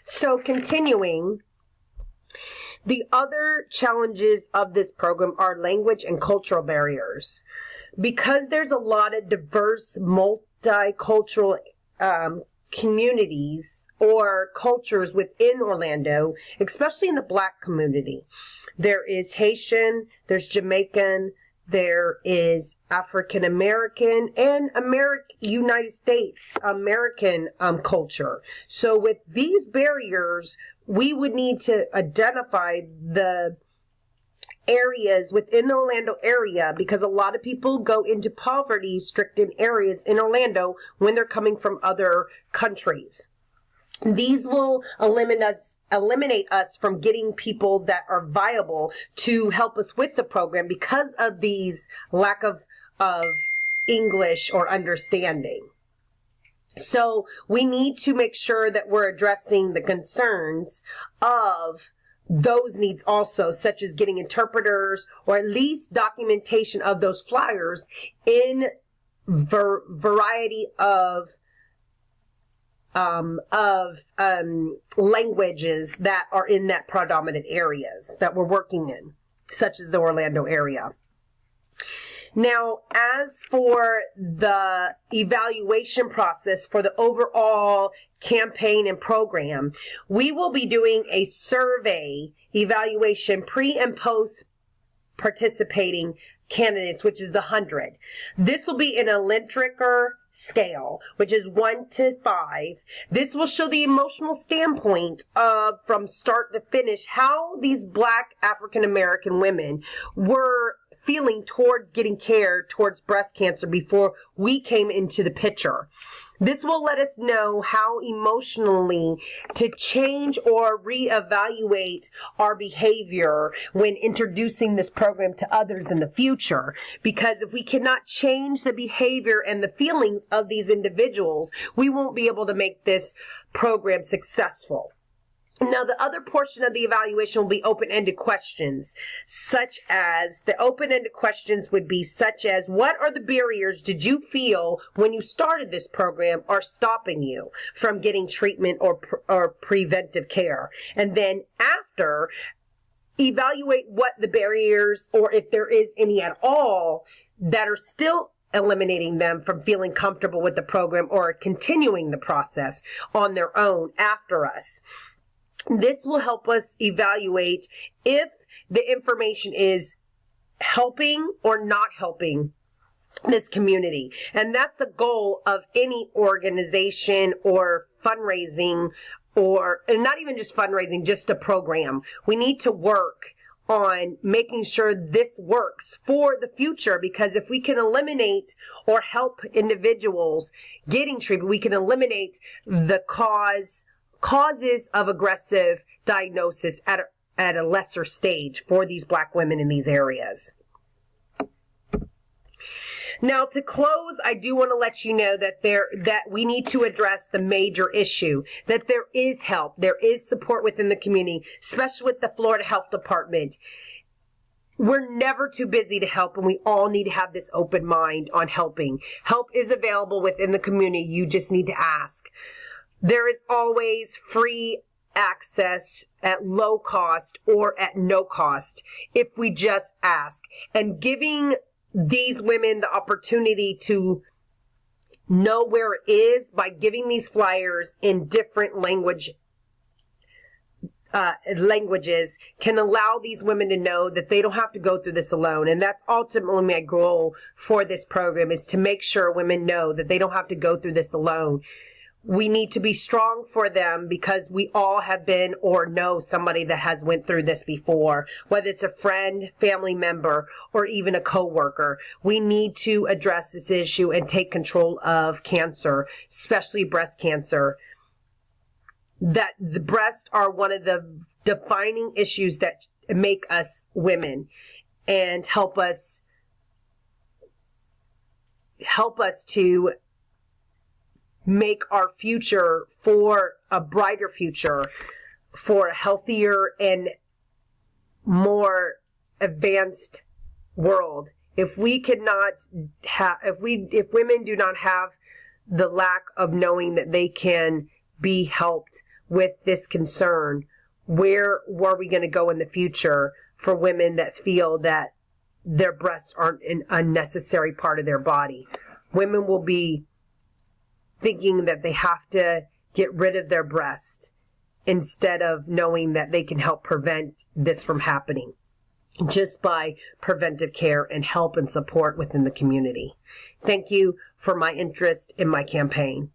So continuing, the other challenges of this program are language and cultural barriers. Because there's a lot of diverse, multicultural communities or cultures within Orlando, especially in the Black community. There is Haitian, there's Jamaican, there is African American, and United States American culture. So with these barriers, we would need to identify the areas within the Orlando area, because a lot of people go into poverty-stricken areas in Orlando when they're coming from other countries. These will eliminate us from getting people that are viable to help us with the program because of these lack of English or understanding. So we need to make sure that we're addressing the concerns of those needs also, such as getting interpreters or at least documentation of those flyers in variety of languages that are in that predominant areas that we're working in, such as the Orlando area. Now, as for the evaluation process for the overall campaign and program, we will be doing a survey evaluation pre and post participating candidates, which is the 100. This will be in a Lintricker scale, which is 1 to 5. This will show the emotional standpoint of, from start to finish, how these Black African American women were feeling towards getting care towards breast cancer before we came into the picture. This will let us know how emotionally to change or reevaluate our behavior when introducing this program to others in the future. Because if we cannot change the behavior and the feelings of these individuals, we won't be able to make this program successful. Now, the other portion of the evaluation will be open-ended questions, such as the open-ended questions would be such as, what are the barriers did you feel when you started this program are stopping you from getting treatment or preventive care? And then after, evaluate what the barriers, or if there is any at all, that are still eliminating them from feeling comfortable with the program or continuing the process on their own after us. This will help us evaluate if the information is helping or not helping this community. And that's the goal of any organization or fundraising, and not even just fundraising, just a program. We need to work on making sure this works for the future, because if we can eliminate or help individuals getting treatment, we can eliminate the causes of aggressive diagnosis at a lesser stage for these Black women in these areas. Now, to close, I do want to let you know that we need to address the major issue, that there is help, there is support within the community, especially with the Florida Health Department. We're never too busy to help, and we all need to have this open mind on helping. Help is available within the community. You just need to ask. There is always free access at low cost or at no cost if we just ask. And giving these women the opportunity to know where it is by giving these flyers in different languages can allow these women to know that they don't have to go through this alone. And that's ultimately my goal for this program, is to make sure women know that they don't have to go through this alone. We need to be strong for them, because we all have been or know somebody that has went through this before, whether it's a friend, family member, or even a coworker. We need to address this issue and take control of cancer, especially breast cancer. That the breasts are one of the defining issues that make us women and help us to make our future for a brighter future, for a healthier and more advanced world. If women do not have the lack of knowing that they can be helped with this concern, where were we going to go in the future for women that feel that their breasts aren't an unnecessary part of their body? Women will be thinking that they have to get rid of their breast instead of knowing that they can help prevent this from happening just by preventive care and help and support within the community. Thank you for my interest in my campaign.